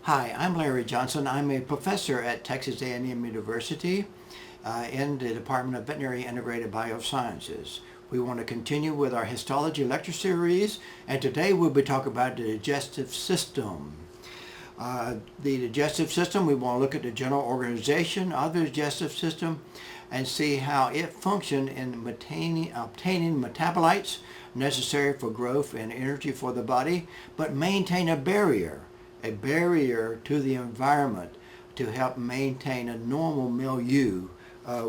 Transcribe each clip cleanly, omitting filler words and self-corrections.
Hi, I'm Larry Johnson. I'm a professor at Texas A&M University in the Department of Veterinary Integrated Biosciences. We want to continue with our histology lecture series, and today we'll be talking about the digestive system. The digestive system, we want to look at the general organization of the digestive system and see how it functions in obtaining metabolites necessary for growth and energy for the body, but maintain a barrier to the environment to help maintain a normal milieu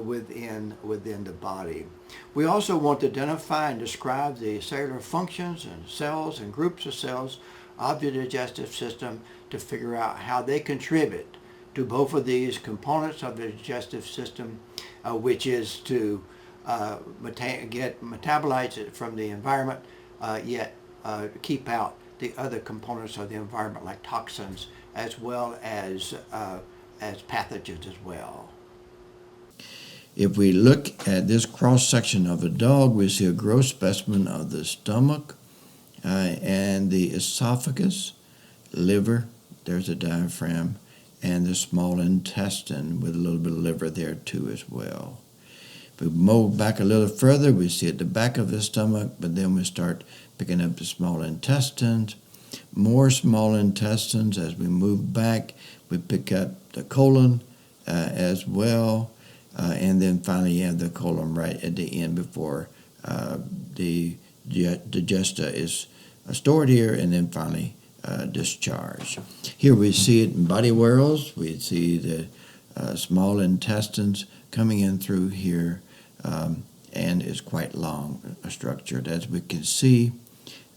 within the body. We also want to identify and describe the cellular functions and cells and groups of cells of the digestive system to figure out how they contribute to both of these components of the digestive system, which is to get metabolites from the environment, yet keep out the other components of the environment like toxins as well as pathogens as well. If we look at this cross-section of a dog, we see a gross specimen of the stomach and the esophagus, liver, there's a diaphragm, and the small intestine with a little bit of liver there too as well. If we move back a little further, we see at the back of the stomach, but then we start picking up the small intestines, more small intestines. As we move back, we pick up the colon as well, and then finally you have the colon right at the end before the digesta is stored here, and then finally discharged. Here we see it in body whorls. We see the small intestines coming in through here, and is quite long structured. As we can see,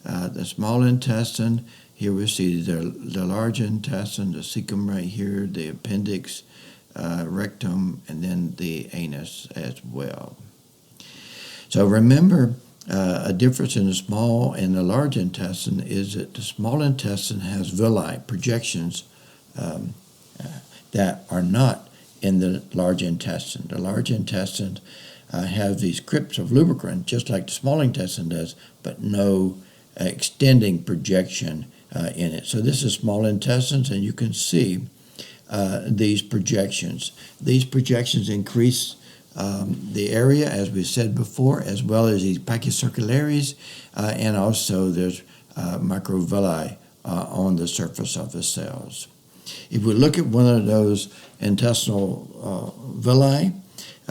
the small intestine, here we see the large intestine, the cecum right here, the appendix, rectum, and then the anus as well. So remember, a difference in the small and the large intestine is that the small intestine has villi, projections, that are not in the large intestine. The large intestine have these crypts of lubricant, just like the small intestine does, but no extending projection in it. So this is small intestines, and you can see these projections. These projections increase the area, as we said before, as well as these pachycircularies, and also there's microvilli on the surface of the cells. If we look at one of those intestinal villi,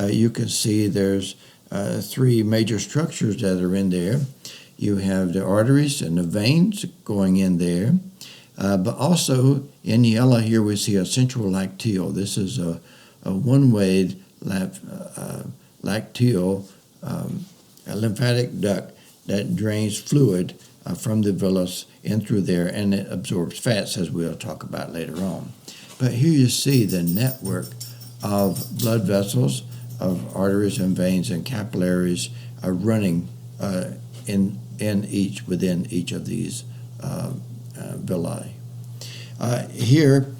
you can see there's three major structures that are in there. You have the arteries and the veins going in there, but also in yellow here we see a central lacteal. This is a one-way lacteal, a lymphatic duct that drains fluid from the villus in through there, and it absorbs fats, as we'll talk about later on. But here you see the network of blood vessels, of arteries and veins and capillaries running within each of these villi. Here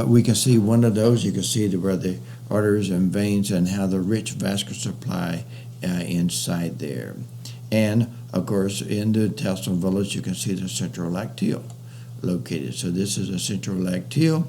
we can see one of those. You can see where the arteries and veins and how the rich vascular supply inside there. And of course, in the intestinal villus, you can see the central lacteal located. So this is a central lacteal.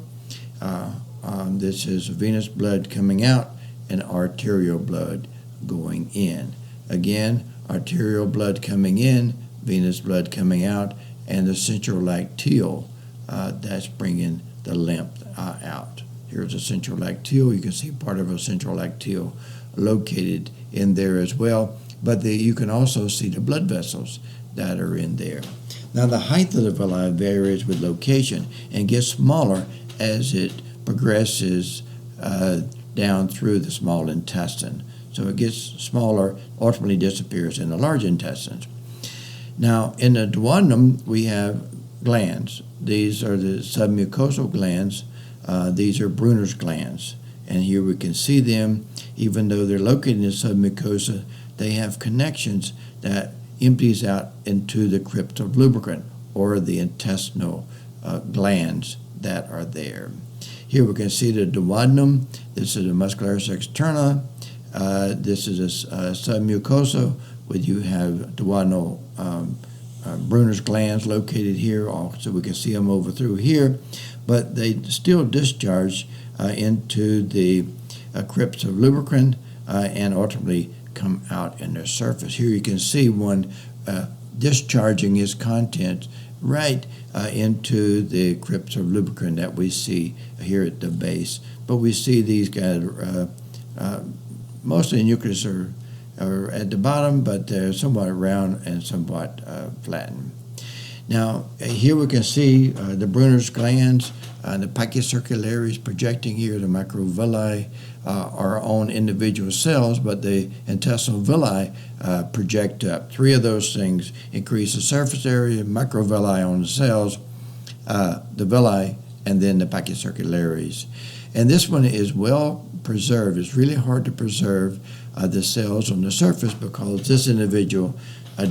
This is venous blood coming out and arterial blood going in. Again, arterial blood coming in, venous blood coming out, and the central lacteal that's bringing the lymph out. Here's a central lacteal. You can see part of a central lacteal located in there as well, but you can also see the blood vessels that are in there. Now the height of the villi varies with location and gets smaller as it progresses down through the small intestine. So it gets smaller, ultimately disappears in the large intestines. Now in the duodenum we have glands. These are the submucosal glands. These are Brunner's glands. And here we can see them, even though they're located in the submucosa, they have connections that empties out into the crypt of lubricant, or the intestinal glands that are there. Here we can see the duodenum. This is the muscularis externa. This is a submucosa where you have duodenal Brunner's glands located here, so we can see them over through here, but they still discharge into the crypts of lubricant and ultimately come out in their surface. Here you can see one discharging his contents right into the crypts of lubricant that we see here at the base. But we see these guys, mostly nucleus are at the bottom, but they're somewhat round and somewhat flattened. Now, here we can see the Brunner's glands, the pachycircularies projecting here, the microvilli are on individual cells, but the intestinal villi project up. Three of those things increase the surface area, microvilli on the cells, the villi, and then the pachycircularies. And this one is well preserved. It's really hard to preserve the cells on the surface because this individual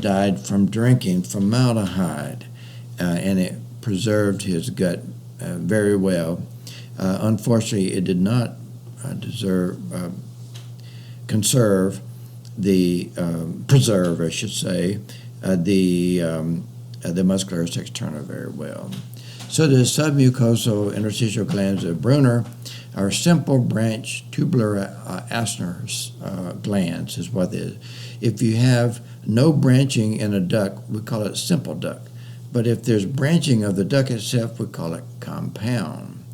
died from drinking formaldehyde, and it preserved his gut very well. Unfortunately, it did not preserve, I should say, the muscularis externa very well. So the submucosal interstitial glands of Brunner are simple branch tubular acinar glands is what it is. If you have no branching in a duct, we call it simple duct. But if there's branching of the duct itself, we call it compound.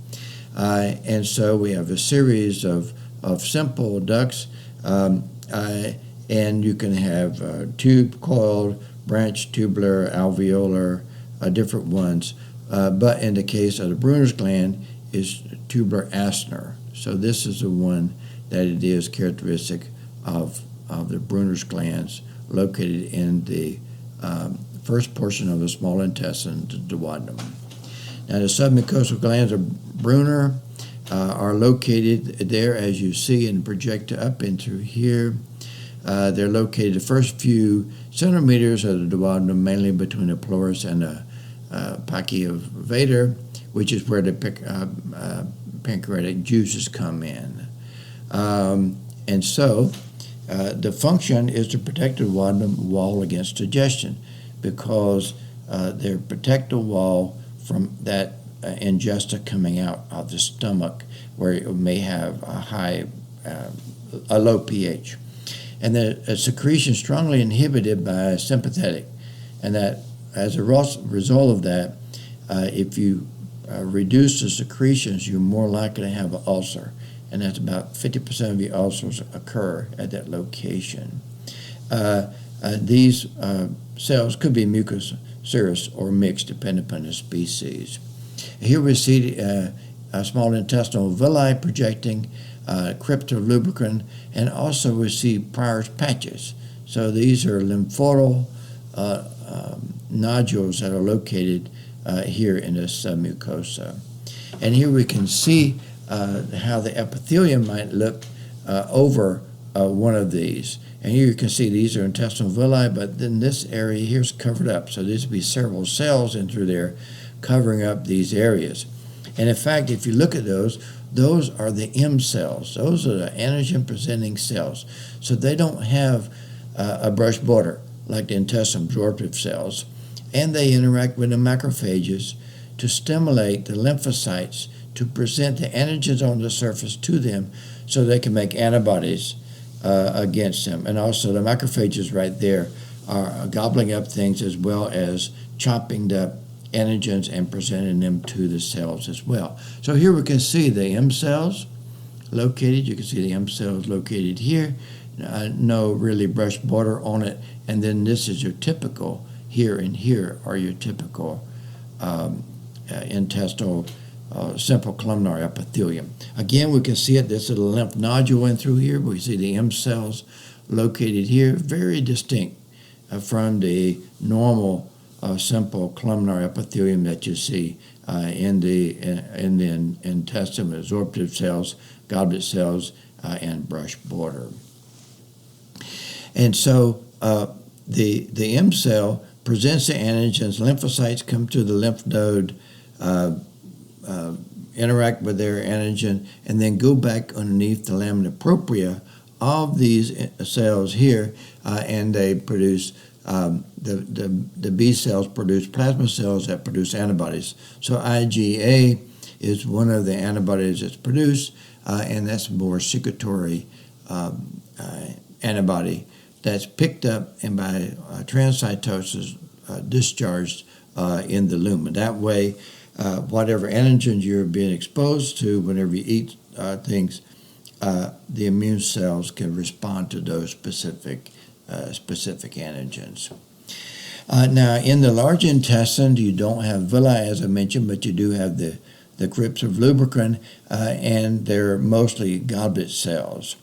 And so we have a series of simple ducts, and you can have tube, coiled, branch, tubular, alveolar, different ones. But in the case of the Brunner's gland, is tubular acinar. So this is the one that it is characteristic of the Brunner's glands located in the first portion of the small intestine, the duodenum. Now the submucosal glands of Brunner are located there, as you see, and project up into here. They're located the first few centimeters of the duodenum, mainly between the pleuris and the pachyvator, which is where the pancreatic juices come in. And so the function is to protect the duodenum wall against digestion, because they protect the wall from that ingesta coming out of the stomach, where it may have a low pH. And the secretion is strongly inhibited by sympathetic, and that as a result of that, if you reduce the secretions, you're more likely to have an ulcer, and that's about 50% of the ulcers occur at that location. These cells could be mucous, serous, or mixed, depending upon the species. Here we see a small intestinal villi projecting, crypt of lubricant, and also we see Pryor's patches. So these are lymphoidal nodules that are located here in the submucosa. And here we can see how the epithelium might look over one of these. And here you can see these are intestinal villi, but then this area here is covered up. So these would be several cells in through there covering up these areas. And in fact, if you look at those are the M cells. Those are the antigen-presenting cells. So they don't have a brush border like the intestinal absorptive cells. And they interact with the macrophages to stimulate the lymphocytes to present the antigens on the surface to them so they can make antibodies against them. And also the macrophages right there are gobbling up things as well as chopping the antigens and presenting them to the cells as well. So here we can see the M cells located. You can see the M cells located here. No really brush border on it. And then this is your typical, here and here are your typical intestinal simple columnar epithelium. Again, we can see it. This is a lymph nodule in through here. We see the M cells located here, very distinct from the normal simple columnar epithelium that you see in the intestine with absorptive cells, goblet cells, and brush border. And so the M cell presents the antigens, lymphocytes come to the lymph node, interact with their antigen, and then go back underneath the lamina propria of these cells here, and they produce the B cells produce plasma cells that produce antibodies. So IgA is one of the antibodies that's produced, and that's more secretory antibody that's picked up and by transcytosis discharged in the lumen. That way, whatever antigens you're being exposed to whenever you eat things, the immune cells can respond to those specific antigens. Now, in the large intestine, you don't have villi, as I mentioned, but you do have the crypts of lubricant, and they're mostly goblet cells.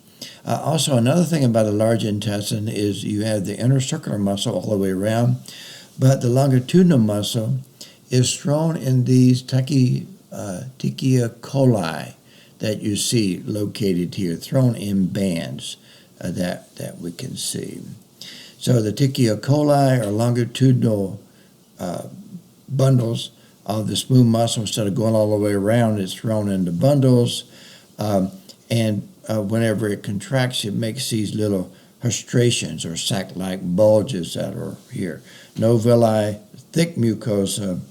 Also, another thing about the large intestine is you have the inner circular muscle all the way around, but the longitudinal muscle is thrown in these tachia coli that you see located here, thrown in bands that we can see. So the tachia coli are longitudinal bundles of the smooth muscle. Instead of going all the way around, it's thrown into bundles, and whenever it contracts, it makes these little hirstrations or sac-like bulges that are here. No villi, thick mucosa,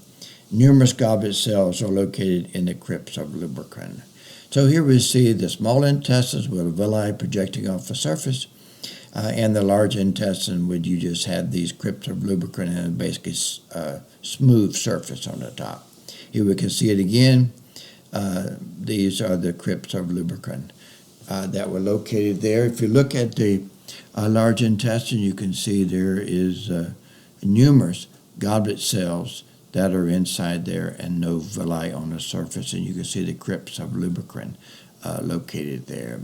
numerous goblet cells are located in the crypts of lubricant. So here we see the small intestines with a villi projecting off the surface, and the large intestine would you just have these crypts of lubricant and basically smooth surface on the top. Here we can see it again. These are the crypts of lubricant that were located there. If you look at the large intestine, you can see there is numerous goblet cells that are inside there and no villi on the surface, and you can see the crypts of lubricant located there.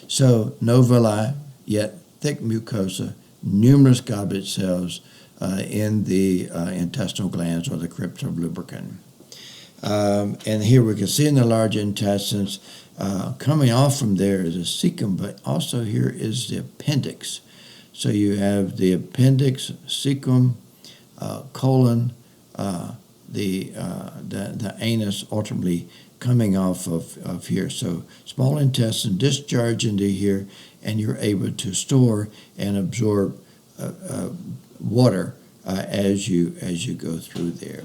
So no villi, yet thick mucosa, numerous goblet cells in the intestinal glands or the crypts of lubricant. And here we can see in the large intestines, coming off from there is a cecum, but also here is the appendix. So you have the appendix, cecum, colon, the anus ultimately coming off of here. So small intestine discharge into here, and you're able to store and absorb water as you go through there.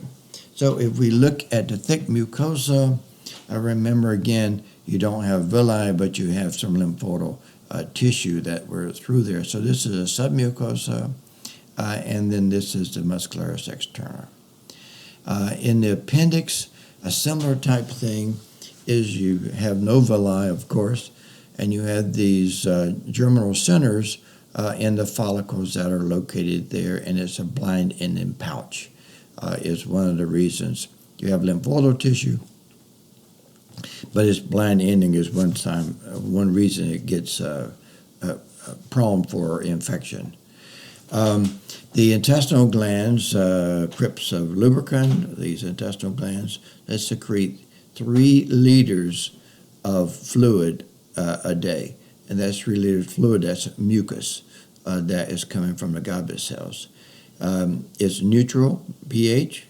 So if we look at the thick mucosa, remember again, you don't have villi, but you have some lymphoidal tissue that were through there. So this is a submucosa, and then this is the muscularis externa. In the appendix, a similar type thing is you have no villi, of course, and you have these germinal centers in the follicles that are located there, and it's a blind ending pouch is one of the reasons. You have lymphoidal tissue, but its blind ending is one reason it gets prone for infection. The intestinal glands, crypts of lubricant, these intestinal glands, that secrete 3 liters of fluid a day. And that's 3 liters of fluid, that's mucus that is coming from the goblet cells. It's neutral pH.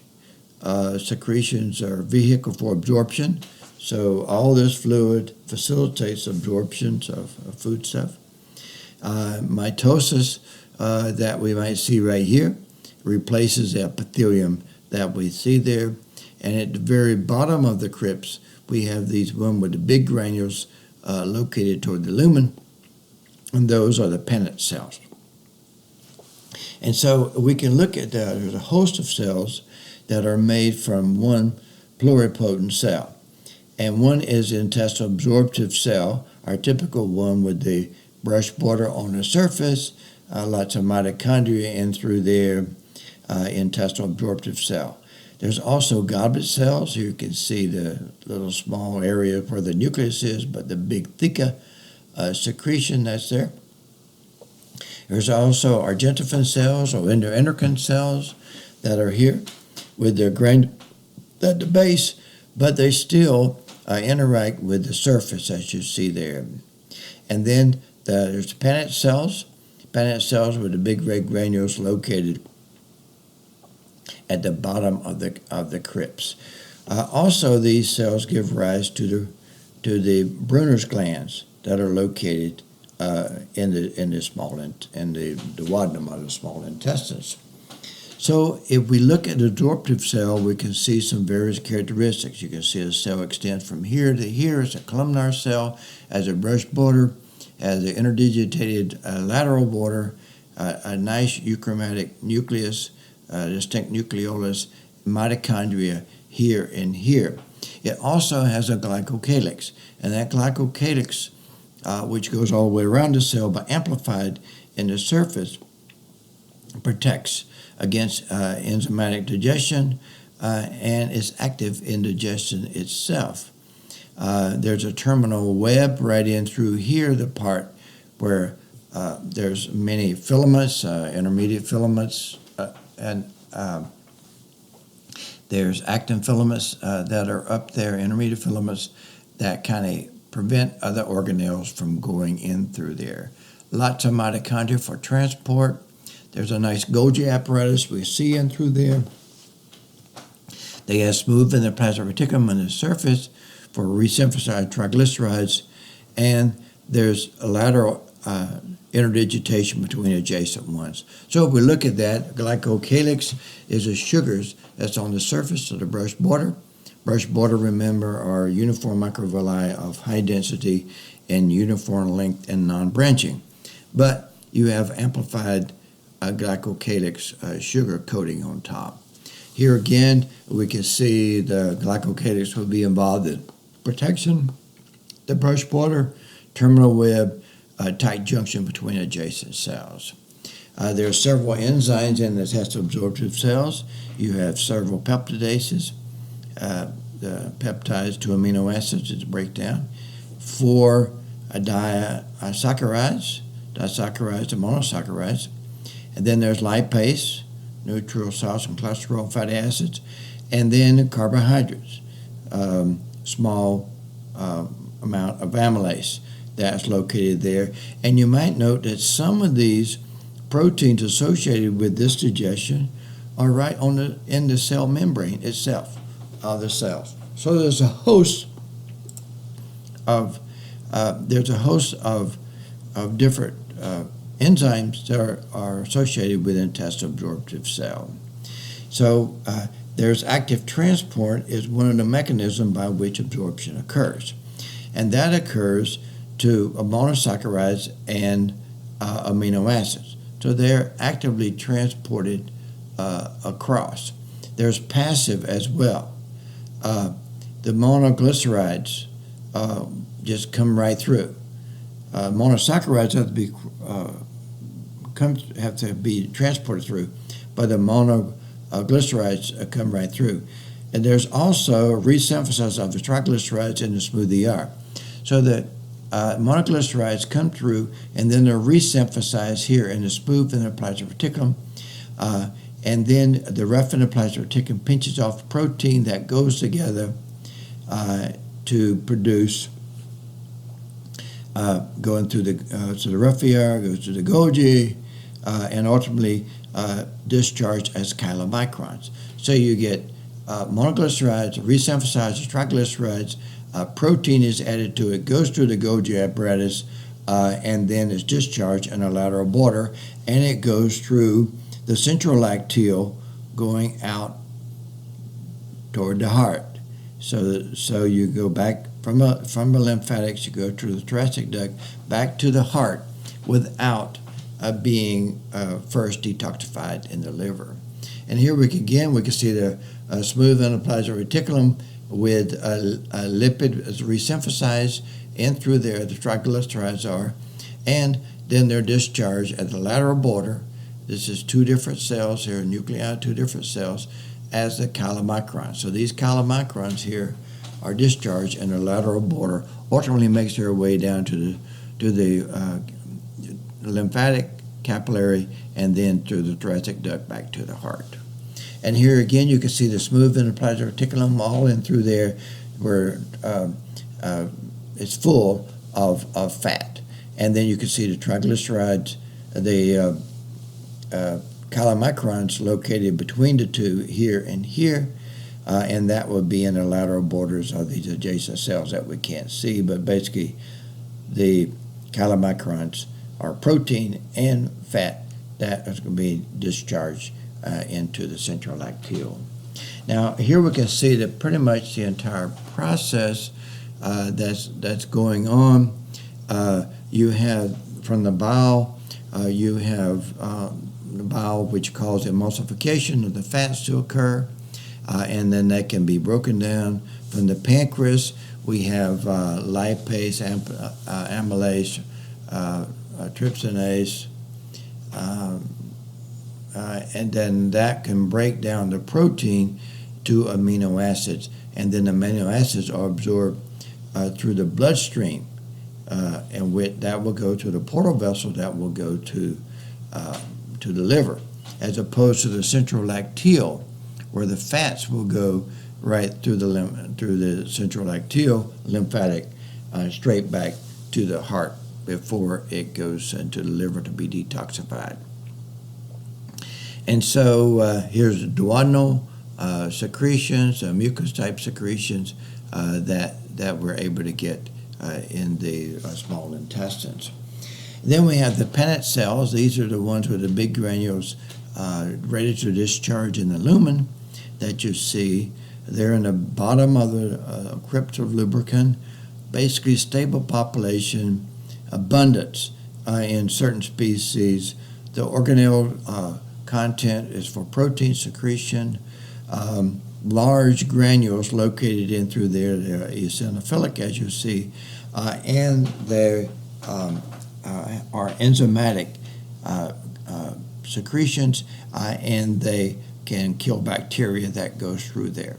Secretions are vehicle for absorption. So all this fluid facilitates absorptions of food stuff. Mitosis that we might see right here replaces the epithelium that we see there. And at the very bottom of the crypts, we have these one with the big granules located toward the lumen, and those are the pennant cells. And so we can look at that. There's a host of cells that are made from one pluripotent cell. And one is the intestinal absorptive cell, our typical one with the brush border on the surface, lots of mitochondria in through there, intestinal absorptive cell. There's also goblet cells. Here you can see the little small area where the nucleus is, but the big theca secretion that's there. There's also argentophane cells or endocrine cells that are here with their grain at the base, but they still interact with the surface as you see there. And then there's pennant cells with the big red granules located at the bottom of the crypts. Also, these cells give rise to the Brunner's glands that are located in the duodenum or the small intestines. So if we look at the absorptive cell, we can see some various characteristics. You can see a cell extends from here to here. It's a columnar cell, has a brush border, has an interdigitated lateral border, a nice euchromatic nucleus, distinct nucleolus, mitochondria here and here. It also has a glycocalyx, and that glycocalyx, which goes all the way around the cell but amplified in the surface, protects against enzymatic digestion and is active in digestion itself. There's a terminal web right in through here, the part where there's many filaments, intermediate filaments, and there's actin filaments that are up there, intermediate filaments that kind of prevent other organelles from going in through there. Lots of mitochondria for transport. There's a nice Golgi apparatus we see in through there. They have smooth endoplasmic reticulum on the surface for resynthesized triglycerides, and there's a lateral interdigitation between adjacent ones. So if we look at that, glycocalyx is the sugars that's on the surface of the brush border. Brush border, remember, are uniform microvilli of high density and uniform length and non-branching. But you have amplified glycocalyx sugar coating on top. Here again, we can see the glycocalyx will be involved in protection, the brush border, terminal web, tight junction between adjacent cells. There are several enzymes in the intestinal absorptive cells. You have several peptidases, the peptides to amino acids is breakdown, 4 disaccharides to monosaccharides, and then there's lipase, neutral sauce and cholesterol fatty acids, and then carbohydrates, small amount of amylase that's located there. And you might note that some of these proteins associated with this digestion are right in the cell membrane itself of the cells. So there's a host of different enzymes that are associated with intestinal absorptive cell. So there's active transport is one of the mechanisms by which absorption occurs. And that occurs to monosaccharides and amino acids. So they're actively transported across. There's passive as well. The monoglycerides just come right through. Monosaccharides have to be transported through, but the monoglycerides come right through. And there's also resynthesis of the triglycerides in the smooth ER. So that monoglycerides come through, and then they're resynthesized here in the smooth endoplasmic reticulum, and then the rough endoplasmic reticulum pinches off protein that goes together to produce, going through the rough ER, goes to the Golgi, and ultimately discharged as chylomicrons. So you get monoglycerides, resynthesized triglycerides, protein is added to it, goes through the Golgi apparatus, and then is discharged in a lateral border, and it goes through the central lacteal going out toward the heart. So you go back from the lymphatics, you go through the thoracic duct, back to the heart without being first detoxified in the liver. And here we can see the smooth endoplasmic reticulum with a lipid is resynthesized in through there, the triglycerides are, and then they're discharged at the lateral border. This is 2 different cells here, nuclei, 2 different cells, as the chylomicrons. So these chylomicrons here are discharged in the lateral border, ultimately makes their way down to the lymphatic capillary, and then through the thoracic duct back to the heart. And here again, you can see the smooth endoplasmic reticulum all in through there, where it's full of fat. And then you can see the triglycerides, the chylomicrons located between the 2 here and here, and that would be in the lateral borders of these adjacent cells that we can't see. But basically, the chylomicrons are protein and fat that is going to be discharged into the central lacteal. Now here we can see that pretty much the entire process that's going on. You have from the bile, you have the bile which causes emulsification of the fats to occur, and then that can be broken down. From the pancreas, we have lipase, amylase, trypsinase, and then that can break down the protein to amino acids, and then amino acids are absorbed through the bloodstream, and that will go to the portal vessel, that will go to the liver, as opposed to the central lacteal, where the fats will go right through the central lacteal lymphatic straight back to the heart before it goes into the liver to be detoxified. And so here's the duodenal secretions, mucus type secretions that we're able to get in the small intestines. Then we have the pennant cells. These are the ones with the big granules ready to discharge in the lumen that you see. They're in the bottom of the crypt of lubricant, basically stable population, abundance in certain species. The organelle content is for protein secretion. Large granules located in through there. They're eosinophilic, as you see, and they are enzymatic secretions, and they can kill bacteria that goes through there.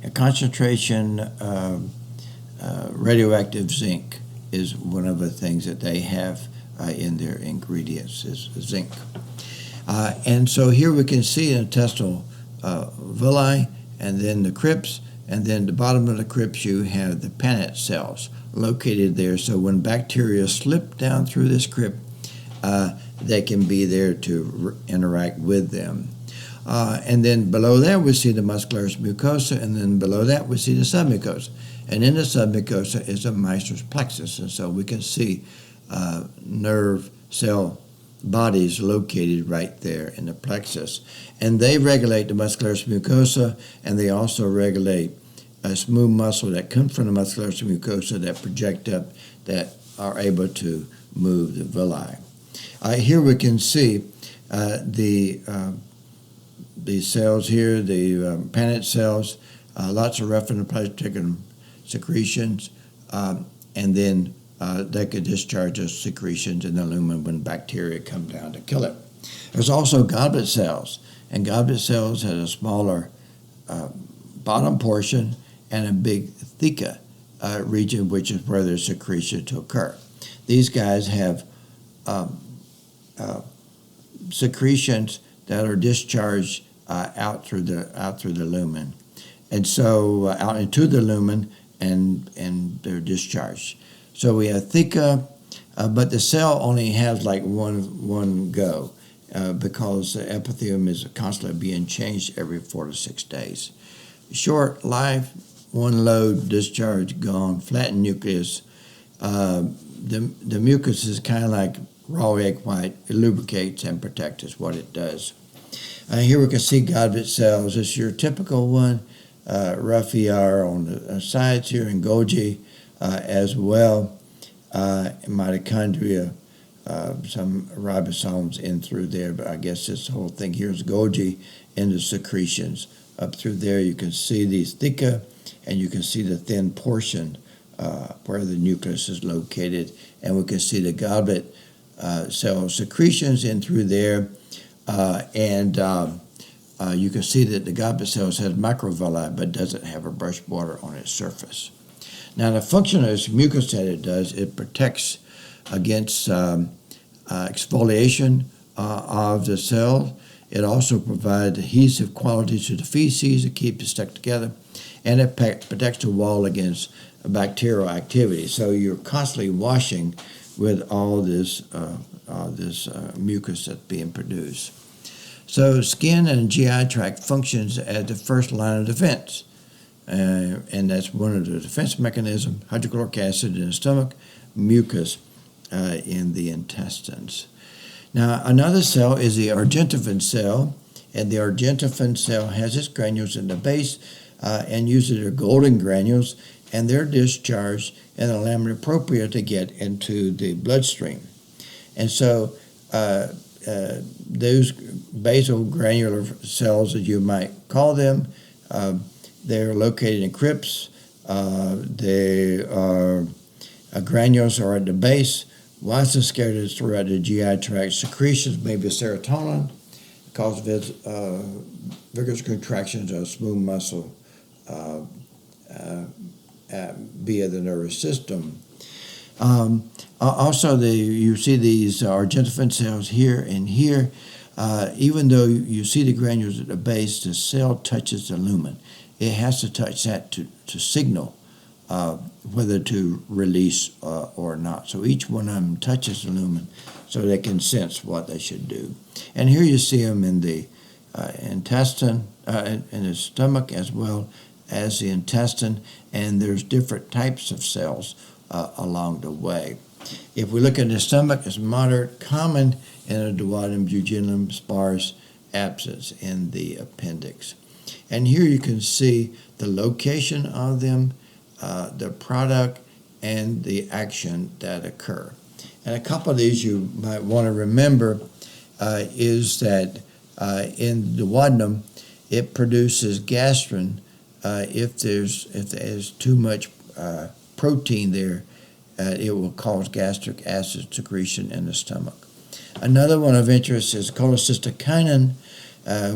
A concentration radioactive zinc is one of the things that they have in their ingredients, is zinc. And so here we can see intestinal villi, and then the crypts, and then the bottom of the crypts you have the pennant cells located there. So when bacteria slip down through this crypt, they can be there to interact with them. And then below that we see the muscularis mucosa, and then below that we see the submucosa. And in the submucosa is the Meissner's plexus, and so we can see nerve cell bodies located right there in the plexus. And they regulate the muscularis mucosa, and they also regulate a smooth muscle that comes from the muscularis mucosa that project up, that are able to move the villi. Here we can see the cells here, the pennant cells, lots of retinoplastic secretions, and then they could discharge those secretions in the lumen when bacteria come down to kill it. There's also goblet cells, and goblet cells has a smaller bottom portion and a big theca region, which is where there's secretion to occur. These guys have secretions that are discharged out through the lumen, and so out into the lumen, and they're discharged. So we have theca, but the cell only has like one go because the epithelium is constantly being changed every 4 to 6 days. Short life, one load, discharge, gone. Flattened nucleus. The mucus is kind of like raw egg white. It lubricates and protects is what it does. Here we can see goblet cells. This is your typical one. Rough ER on the sides here, and Golgi as well. Mitochondria, some ribosomes in through there, but I guess this whole thing here is Golgi in the secretions. Up through there you can see these theca, and you can see the thin portion where the nucleus is located, and we can see the goblet cell secretions in through there, and you can see that the goblet cells has microvilli but doesn't have a brush border on its surface. Now the function of this mucus that it does, it protects against exfoliation of the cell. It also provides adhesive qualities to the feces to keep it stuck together, and it protects the wall against bacterial activity. So you're constantly washing with all this mucus that's being produced. So skin and GI tract functions as the first line of defense, and that's one of the defense mechanisms. Hydrochloric acid in the stomach mucus in the intestines. Now, another cell is the argintophane cell, and the argintophane cell has its granules in the base, and usually they're golden granules, and they're discharged in the lamina propria to get into the bloodstream. And so those basal granular cells, as you might call them, they're located in crypts. Granules are at the base. Lots of scattered throughout the GI tract. Secretions may be serotonin, cause vigorous contractions of smooth muscle via the nervous system. Also, you see these argintophane cells here and here. Even though you see the granules at the base, the cell touches the lumen. It has to touch that to signal whether to release or not. So each one of them touches the lumen so they can sense what they should do. And here you see them in the intestine, in the stomach as well as the intestine, and there's different types of cells along the way. If we look at the stomach, it's moderate, common in the duodenum, jejunum, sparse, abscess in the appendix. And here you can see the location of them, the product, and the action that occur. And a couple of these you might want to remember is that in the duodenum, it produces gastrin if there's too much protein there. It will cause gastric acid secretion in the stomach. Another one of interest is cholecystokinin,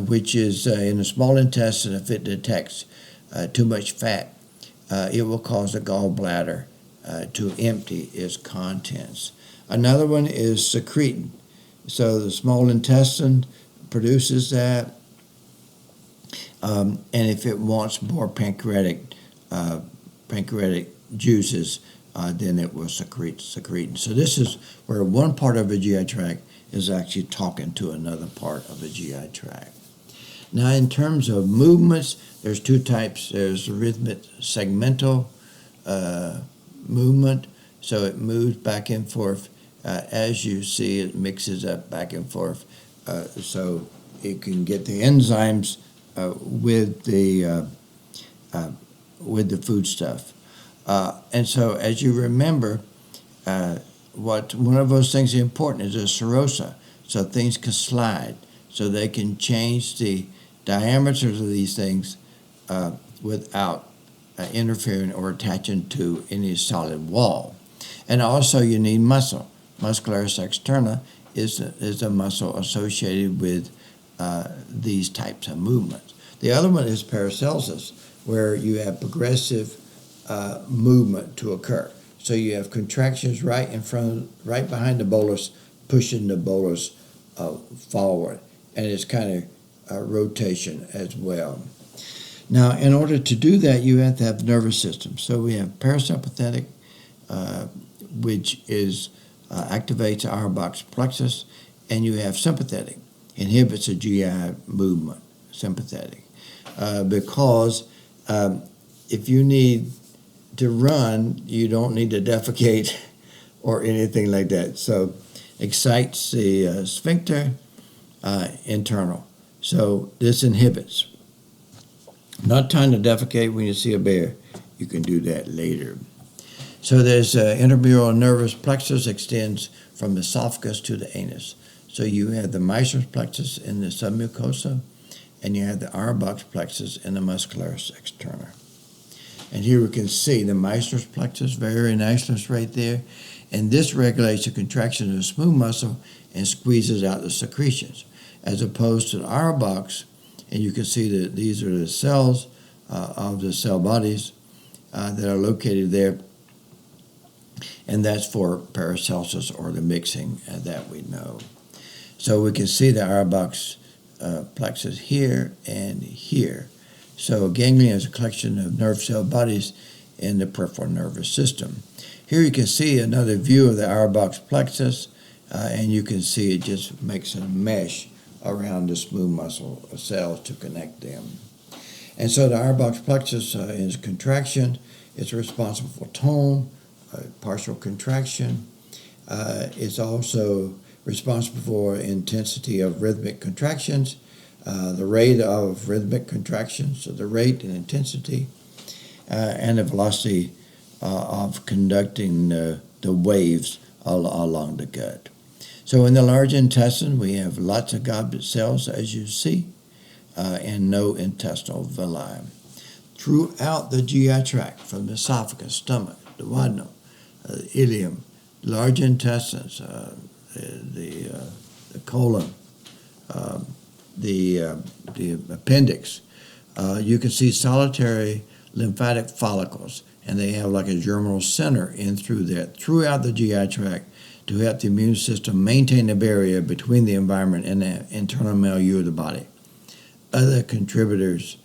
which is in the small intestine. If it detects too much fat, it will cause the gallbladder to empty its contents. Another one is secretin. So the small intestine produces that, and if it wants more pancreatic juices, then it will secrete secretin. So this is where one part of the GI tract is actually talking to another part of the GI tract. Now, in terms of movements, there's two types. There's rhythmic segmental movement, so it moves back and forth. As you see, it mixes up back and forth, so it can get the enzymes with the foodstuff. And so, as you remember, one of those things important is a serosa, so things can slide, so they can change the diameters of these things without interfering or attaching to any solid wall. And also, you need muscle. Muscularis externa is a muscle associated with these types of movements. The other one is paracelsus, where you have progressive movement to occur. So you have contractions right behind the bolus, pushing the bolus forward, and it's kind of rotation as well. Now, in order to do that, you have to have nervous system. So we have parasympathetic, which activates the Auerbach's plexus, and you have sympathetic, inhibits the GI movement, sympathetic, because if you need to run, you don't need to defecate or anything like that. So excites the sphincter internal. So this inhibits. Not time to defecate when you see a bear. You can do that later. So there's intramural nervous plexus extends from the esophagus to the anus. So you have the Meissner's plexus in the submucosa, and you have the Auerbach's plexus in the muscularis externa. And here we can see the Meissner's plexus, very nicely right there. And this regulates the contraction of the smooth muscle and squeezes out the secretions, as opposed to the Auerbach's. And you can see that these are the cells of the cell bodies that are located there. And that's for Paracelsus, or the mixing that we know. So we can see the Auerbach's plexus here and here. So ganglion is a collection of nerve cell bodies in the peripheral nervous system. Here you can see another view of the Auerbach's plexus, and you can see it just makes a mesh around the smooth muscle cells to connect them. And so the Auerbach's plexus is contraction. It's responsible for tone, partial contraction. It's also responsible for intensity of rhythmic contractions, the rate of rhythmic contractions, so the rate and intensity, and the velocity of conducting the waves along the gut. So in the large intestine, we have lots of goblet cells, as you see, and no intestinal villi. Throughout the GI tract, from the esophagus, stomach, duodenum, ileum, large intestines, the colon, the appendix, you can see solitary lymphatic follicles, and they have like a germinal center in through that, throughout the GI tract, to help the immune system maintain the barrier between the environment and the internal milieu of the body. Other contributors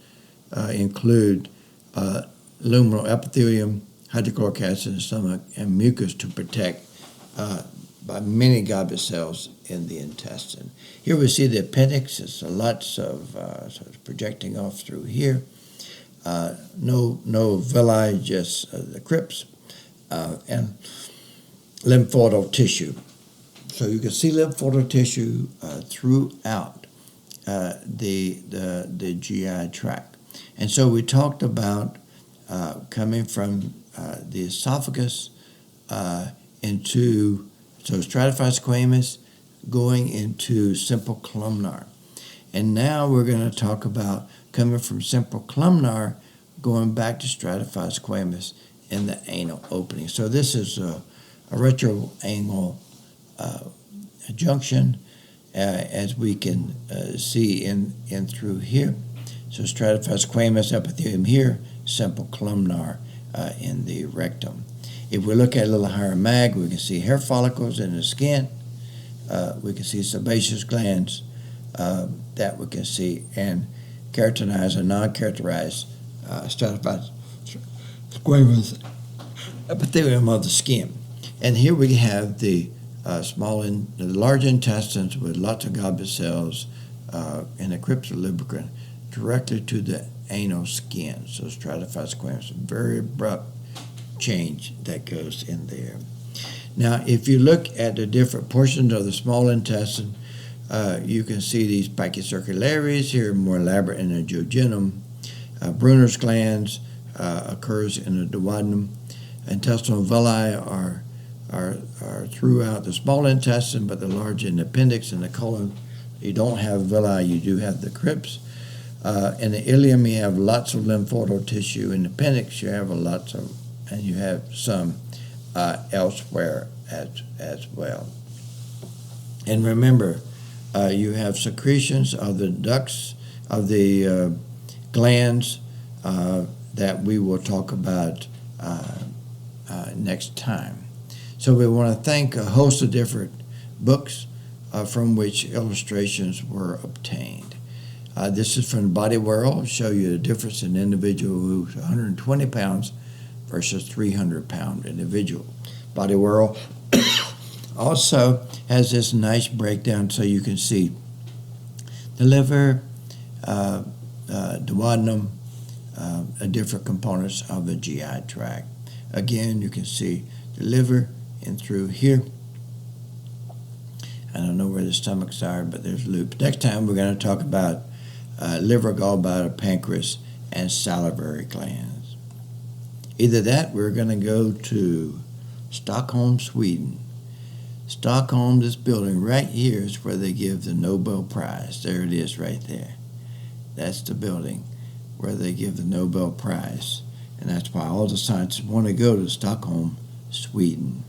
include luminal epithelium, hydrochloric acid in the stomach, and mucus to protect by many goblet cells in the intestine. Here we see the appendix. It's lots of so it's projecting off through here. No villi, just the crypts and lymphoidal tissue. So you can see lymphoidal tissue throughout the GI tract. And so we talked about coming from the esophagus into stratified squamous, going into simple columnar. And now we're going to talk about coming from simple columnar, going back to stratified squamous in the anal opening. So this is a retroanal junction, as we can see in through here. So stratified squamous epithelium here, simple columnar in the rectum. If we look at a little higher mag, we can see hair follicles in the skin. We can see sebaceous glands that we can see, and keratinized and non-keratinized stratified squamous epithelium of the skin. And here we have the the large intestines with lots of goblet cells and the crypts of lubricant directly to the anal skin. So stratified squamous, very abrupt change that goes in there. Now, if you look at the different portions of the small intestine, you can see these pachycircularies here, more elaborate in the jejunum. Brunner's glands occurs in the duodenum. Intestinal villi are throughout the small intestine, but the large in the appendix and the colon. You don't have villi, you do have the crypts. In the ileum, you have lots of lymphoidal tissue. In the appendix, you have lots of, and you have some elsewhere as well. And remember, you have secretions of the ducts, of the glands that we will talk about next time. So we want to thank a host of different books from which illustrations were obtained. This is from Body World, show you the difference in an individual who's 120 pounds versus 300-pound individual. Body World also has this nice breakdown so you can see the liver, duodenum, different components of the GI tract. Again, you can see the liver in through here. I don't know where the stomachs are, but there's loops. Next time we're going to talk about liver, gallbladder, pancreas, and salivary glands. Either that, we're going to go to Stockholm, Sweden. Stockholm, this building right here is where they give the Nobel Prize. There it is right there. That's the building where they give the Nobel Prize. And that's why all the scientists want to go to Stockholm, Sweden.